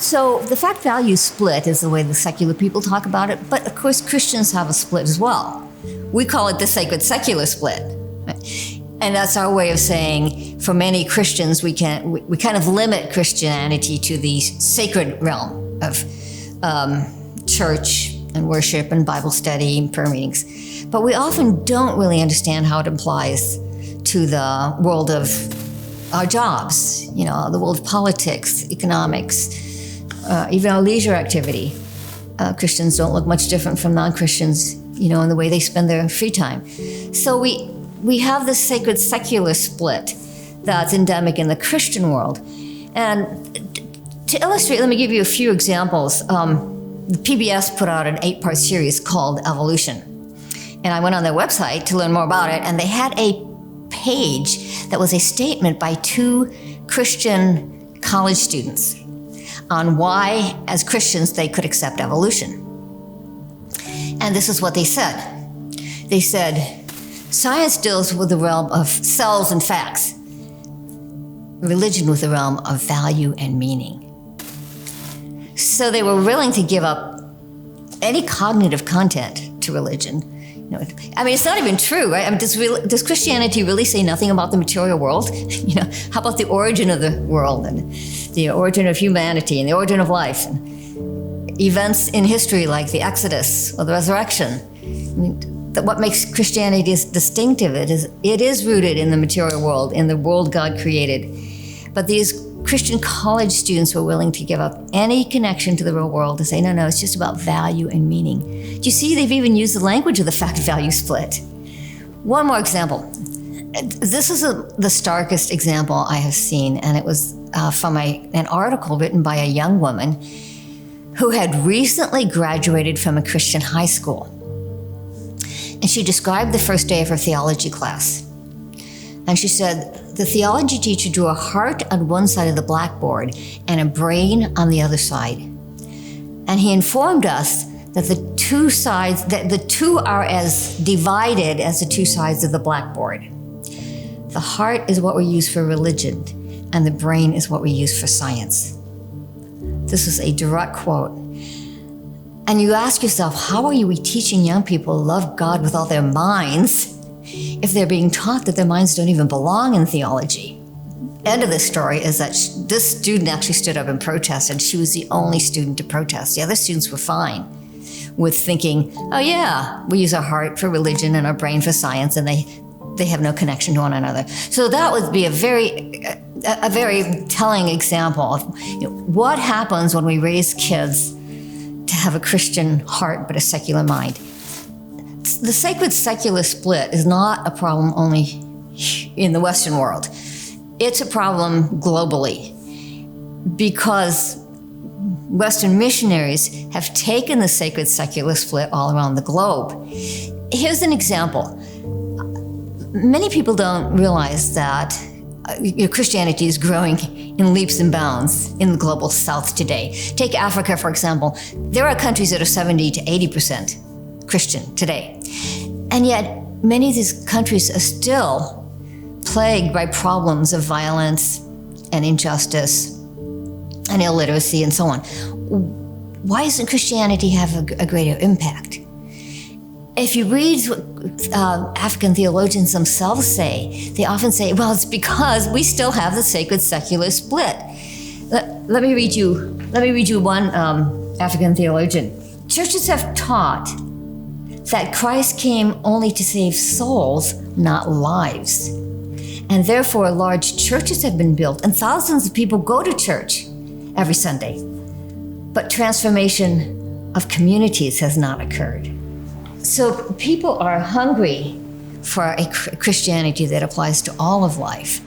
So the fact value split is the way the secular people talk about it, but of course Christians have a split as well. We call it the sacred secular split. And that's our way of saying, for many Christians, we kind of limit Christianity to the sacred realm of church and worship and Bible study and prayer meetings. But we often don't really understand how it applies to the world of our jobs, the world of politics, economics, even our leisure activity. Christians don't look much different from non-Christians, in the way they spend their free time. So we have this sacred secular split that's endemic in the Christian world. And to illustrate, let me give you a few examples. The PBS put out an 8-part series called Evolution. And I went on their website to learn more about it, and they had a page that was a statement by 2 Christian college students on why, as Christians, they could accept evolution. And this is what they said. They said, science deals with the realm of cells and facts. Religion with the realm of value and meaning. So they were willing to give up any cognitive content to religion. It's not even true, right? Does Christianity really say nothing about the material world? How about the origin of the world and the origin of humanity and the origin of life and events in history like the Exodus or the resurrection? What makes Christianity distinctive? It is rooted in the material world, in the world God created. But these Christian college students were willing to give up any connection to the real world to say, no, it's just about value and meaning. Do you see they've even used the language of the fact-value split? One more example. This is the starkest example I have seen, and it was from an article written by a young woman who had recently graduated from a Christian high school. And she described the first day of her theology class. And she said, the theology teacher drew a heart on one side of the blackboard and a brain on the other side. And he informed us that the two are as divided as the 2 sides of the blackboard. The heart is what we use for religion, and the brain is what we use for science. This is a direct quote. And you ask yourself, how are we teaching young people to love God with all their minds if they're being taught that their minds don't even belong in theology? End of this story is that this student actually stood up and protested. She was the only student to protest. The other students were fine with thinking, oh yeah, we use our heart for religion and our brain for science, and they have no connection to one another. So that would be a very telling example of what happens when we raise kids to have a Christian heart but a secular mind. The sacred secular split is not a problem only in the Western world. It's a problem globally because Western missionaries have taken the sacred secular split all around the globe. Here's an example. Many people don't realize that Christianity is growing in leaps and bounds in the global south today. Take Africa, for example. There are countries that are 70 to 80% Christian today. And yet, many of these countries are still plagued by problems of violence and injustice and illiteracy and so on. Why doesn't Christianity have a greater impact? If you read what African theologians themselves say, they often say, well, it's because we still have the sacred secular split. Let me read you one African theologian. Churches have taught that Christ came only to save souls, not lives. And therefore, large churches have been built, and thousands of people go to church every Sunday. But transformation of communities has not occurred. So people are hungry for a Christianity that applies to all of life.